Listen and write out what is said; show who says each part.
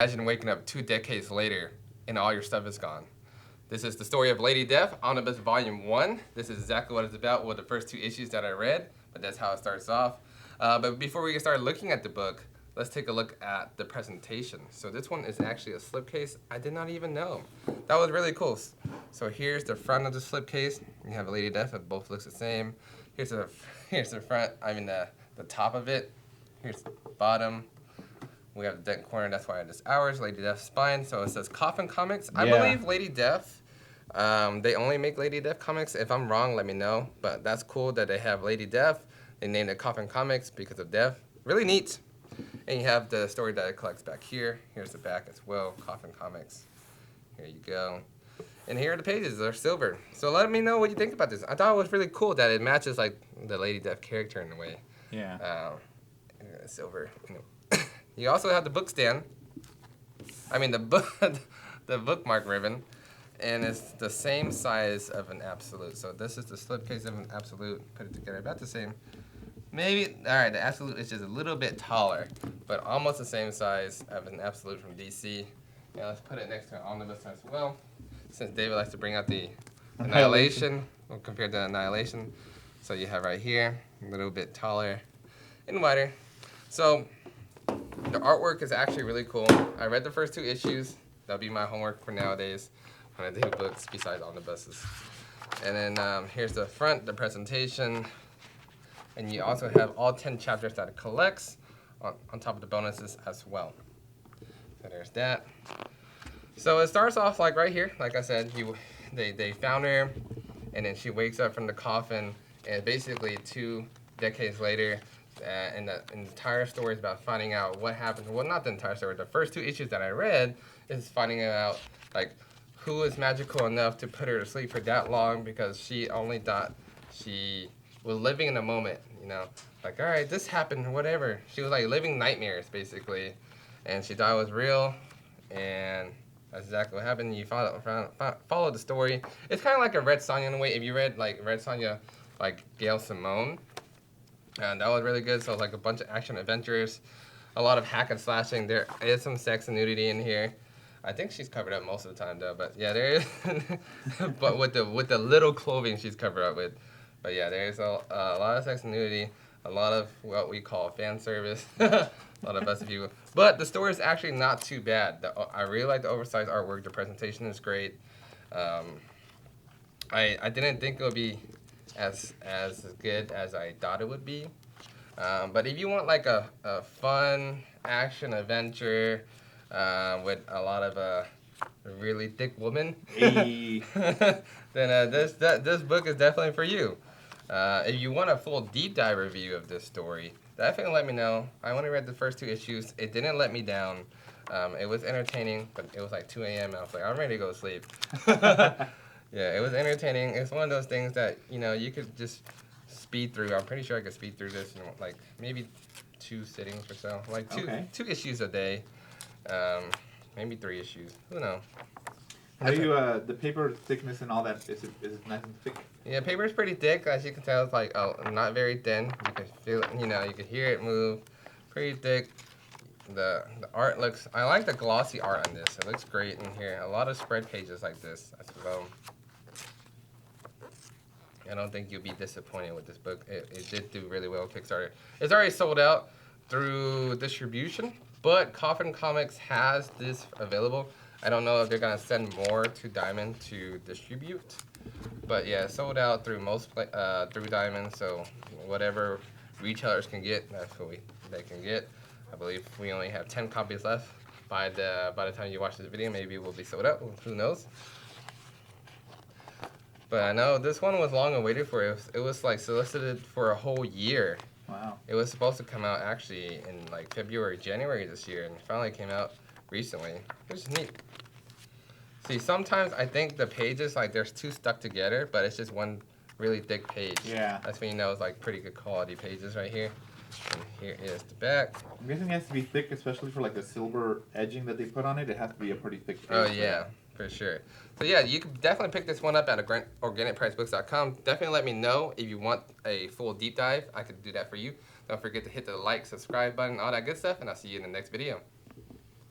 Speaker 1: Imagine waking up 2 decades later and all your stuff is gone. This is the story of Lady Death, Omnibus Volume 1. This is exactly what it's about with the first 2 issues that I read, but that's how it starts off. But before we start looking at the book, let's take a look at the presentation. So this one is actually a slipcase. I did not even know. That was really cool. So here's the front of the slipcase. You have Lady Death, it both looks the same. Here's the front, the top of it. Here's the bottom. We have the dent corner, that's why it's ours, Lady Death's spine. So it says Coffin Comics. I believe Lady Death, they only make Lady Death comics. If I'm wrong, let me know. But that's cool that they have Lady Death. They named it Coffin Comics because of death. Really neat. And you have the story that it collects back here. Here's the back as well, Coffin Comics. Here you go. And here are the pages, they're silver. So let me know what you think about this. I thought it was really cool that it matches like the Lady Death character in a way.
Speaker 2: Yeah.
Speaker 1: Silver. You also have the book stand. The bookmark ribbon, and it's the same size of an absolute. So this is the slipcase of an absolute. Put it together about the same. Maybe, all right, the absolute is just a little bit taller, but almost the same size of an absolute from DC. Now let's put it next to an Omnibus as well, since David likes to bring out the Annihilation compared to Annihilation. So you have right here, a little bit taller and wider. So the artwork is actually really cool. I read the first 2 issues. That'll be my homework for nowadays when I do books besides omnibuses. And then here's the front, the presentation. And you also have all 10 chapters that it collects on top of the bonuses as well. So there's that. So it starts off like right here. Like I said, they found her, and then she wakes up from the coffin, and basically 2 decades later, and the entire story is about finding out what happened. Well, not the entire story. The first 2 issues that I read is finding out like who is magical enough to put her to sleep for that long, because she only thought she was living in the moment, you know, like, all right, this happened, whatever. She was like living nightmares basically, and she thought it was real, and that's exactly what happened. You follow the story. It's kind of like a Red Sonja in a way. If you read like Red Sonja, like Gail Simone. And that was really good. So like a bunch of action adventures, a lot of hack and slashing. There is some sex and nudity in here. I think she's covered up most of the time though. But yeah, there is. But with the little clothing she's covered up with. But yeah, there's a lot of sex and nudity, a lot of what we call fan service, a lot of best of you. But the story is actually not too bad. I really like the oversized artwork. The presentation is great. I didn't think it would be as good as I thought it would be. But if you want like a fun action adventure with a lot of really thick women,
Speaker 2: Hey.
Speaker 1: then this book is definitely for you. If you want a full deep dive review of this story, definitely let me know. I only read the first 2 issues. It didn't let me down. It was entertaining, but it was like 2 a.m. I was like, I'm ready to go to sleep. Yeah, it was entertaining. It's one of those things that, you know, you could just speed through. I'm pretty sure I could speed through this in like maybe 2 sittings or so. Like 2 issues a day. Maybe 3 issues. Who knows?
Speaker 2: How do you, the paper thickness and all that, is it nice and thick?
Speaker 1: Yeah, paper is pretty thick. As you can tell, it's like not very thin. You can feel it, you know, you can hear it move. Pretty thick. The art looks, I like the glossy art on this. It looks great in here. A lot of spread pages like this as well. I don't think you'll be disappointed with this book. It did do really well with Kickstarter. It's already sold out through distribution, but Coffin Comics has this available. I don't know if they're gonna send more to Diamond to distribute, but yeah, sold out through through Diamond. So whatever retailers can get, that's what they can get. I believe we only have 10 copies left. By the time you watch this video, maybe it will be sold out. Who knows? But I know this one was long awaited for. It was like solicited for a whole year.
Speaker 2: Wow.
Speaker 1: It was supposed to come out actually in like February, January this year, and it finally came out recently, which is neat. See, sometimes I think the pages, like, there's 2 stuck together, but it's just one really thick page.
Speaker 2: Yeah.
Speaker 1: That's when you know it's like pretty good quality pages right here. And here is the back.
Speaker 2: I'm guessing it has to be thick, especially for like the silver edging that they put on it. It has to be a pretty thick page.
Speaker 1: Oh yeah, for sure. So yeah, you can definitely pick this one up at organicpricedbook.com. Definitely let me know if you want a full deep dive. I could do that for you. Don't forget to hit the like, subscribe button, all that good stuff, and I'll see you in the next video.